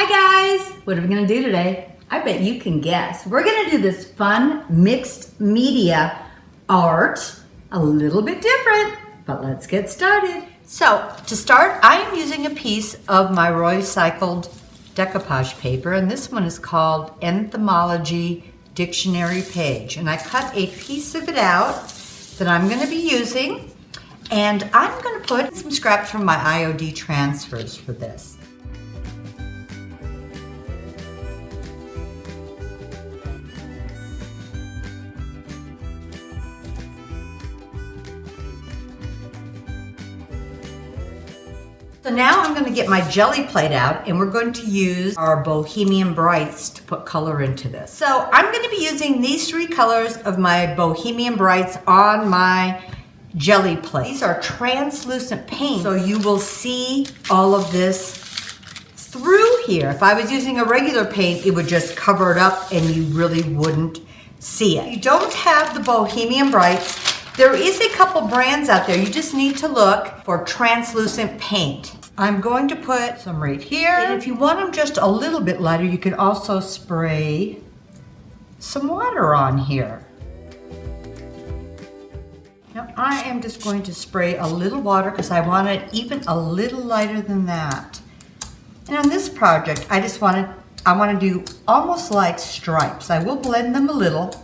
Hi guys! What are we gonna do today? I bet you can guess. We're gonna do this fun mixed media art, a little bit different, but let's get started. So to start, I am using a piece of my recycled decoupage paper, and this one is called Entomology Dictionary Page. And I cut a piece of it out that I'm gonna be using, and I'm gonna put some scraps from my IOD transfers for this. So now I'm going to get my jelly plate out and we're going to use our Bohemian Brights to put color into this. So I'm going to be using these three colors of my Bohemian Brights on my jelly plate. These are translucent paint, so you will see all of this through here. If I was using a regular paint, it would just cover it up and you really wouldn't see it. If you don't have the Bohemian Brights, there is a couple brands out there. You just need to look for translucent paint. I'm going to put some right here. And if you want them just a little bit lighter, you can also spray some water on here. Now I am just going to spray a little water because I want it even a little lighter than that. And on this project, I want to do almost like stripes. I will blend them a little.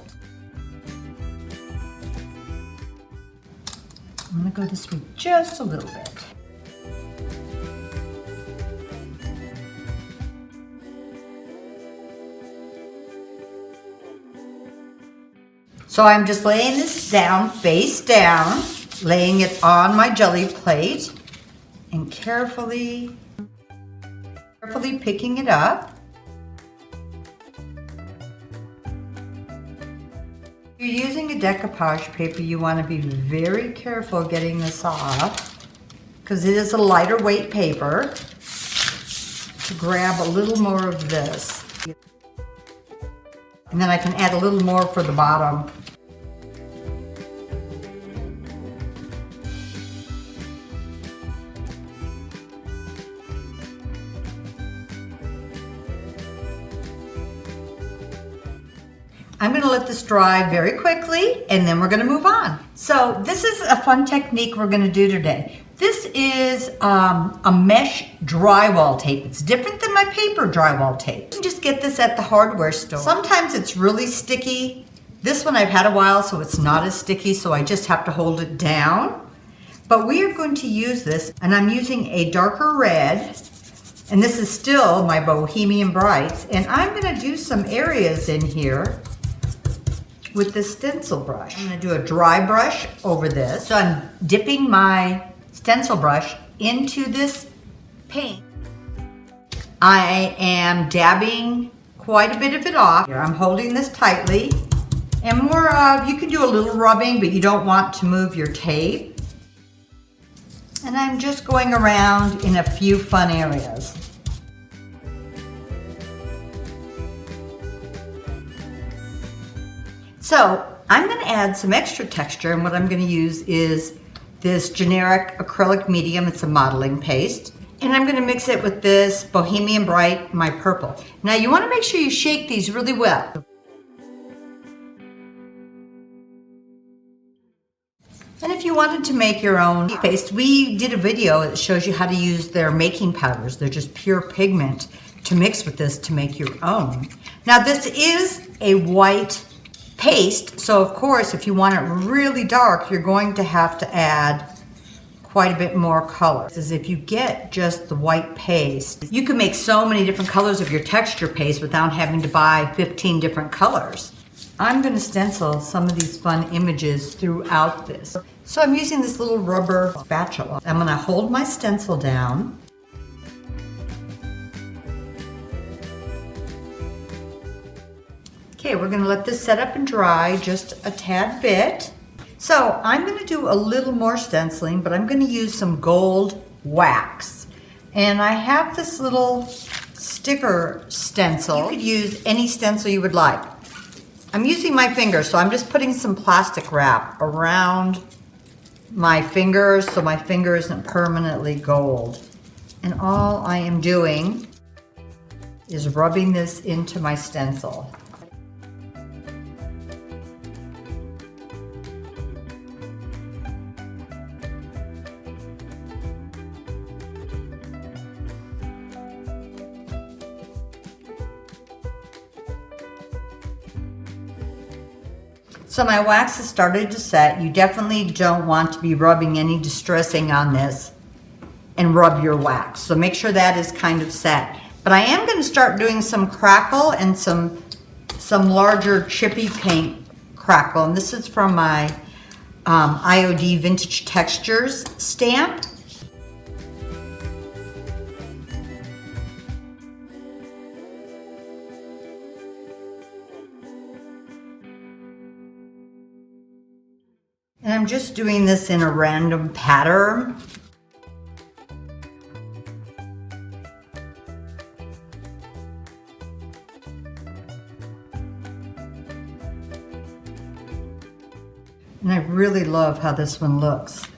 I'm going to go this way just a little bit. So I'm just laying this down, face down, laying it on my jelly plate and carefully picking it up. If you're using a decoupage paper, you want to be very careful getting this off because it is a lighter weight paper. To grab a little more of this. And then I can add a little more for the bottom. I'm going to let this dry very quickly and then we're going to move on. So this is a fun technique we're going to do today. This is a mesh drywall tape. It's different than my paper drywall tape. You can just get this at the hardware store. Sometimes it's really sticky. This one I've had a while, so it's not as sticky, so I just have to hold it down. But we are going to use this, and I'm using a darker red, and this is still my Bohemian Brights, and I'm going to do some areas in here with this stencil brush. I'm going to do a dry brush over this. So I'm dipping my stencil brush into this paint. I am dabbing quite a bit of it off. Here, I'm holding this tightly. And more of, you can do a little rubbing, but you don't want to move your tape. And I'm just going around in a few fun areas. So I'm going to add some extra texture, and what I'm going to use is this generic acrylic medium. It's a modeling paste, and I'm going to mix it with this Bohemian Bright, my purple. Now you want to make sure you shake these really well. And if you wanted to make your own paste, we did a video that shows you how to use their making powders. They're just pure pigment to mix with this to make your own. Now this is a white paste, so of course if you want it really dark, you're going to have to add quite a bit more color. As if you get just the white paste, you can make so many different colors of your texture paste without having to buy 15 different colors. I'm going to stencil some of these fun images throughout this. So I'm using this little rubber spatula. I'm going to hold my stencil down. Okay, we're going to let this set up and dry just a tad bit. So I'm going to do a little more stenciling, but I'm going to use some gold wax. And I have this little sticker stencil. You could use any stencil you would like. I'm using my finger, so I'm just putting some plastic wrap around my fingers so my finger isn't permanently gold. And all I am doing is rubbing this into my stencil. So my wax has started to set. You definitely don't want to be rubbing any distressing on this and rub your wax. So make sure that is kind of set. But I am going to start doing some crackle and some larger chippy paint crackle. And this is from my IOD Vintage Textures stamp. And I'm just doing this in a random pattern. And I really love how this one looks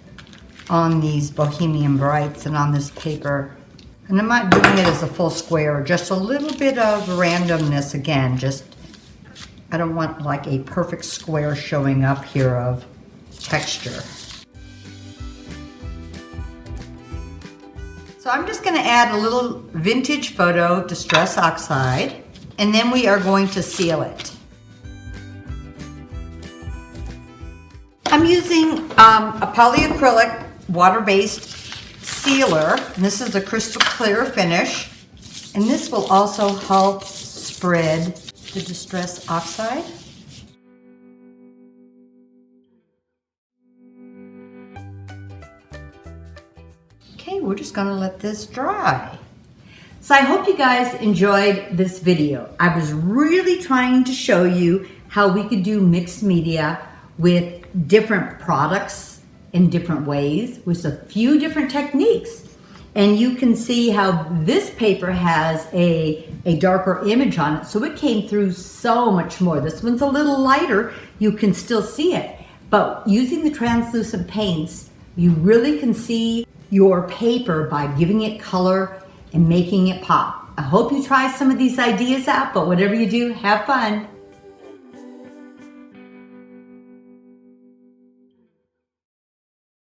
on these Bohemian Brights and on this paper. And I'm not doing it as a full square, just a little bit of randomness again. I don't want like a perfect square showing up here of texture. So I'm just going to add a little Vintage Photo Distress Oxide, and then we are going to seal it. I'm using a polyacrylic water-based sealer, and this is a crystal clear finish, and this will also help spread the Distress Oxide. Okay, we're just gonna let this dry. So I hope you guys enjoyed this video. I was really trying to show you how we could do mixed media with different products in different ways with a few different techniques. And you can see how this paper has a darker image on it, so it came through so much more. This one's a little lighter, you can still see it. But using the translucent paints, you really can see your paper by giving it color and making it pop. I hope you try some of these ideas out, but whatever you do, have fun.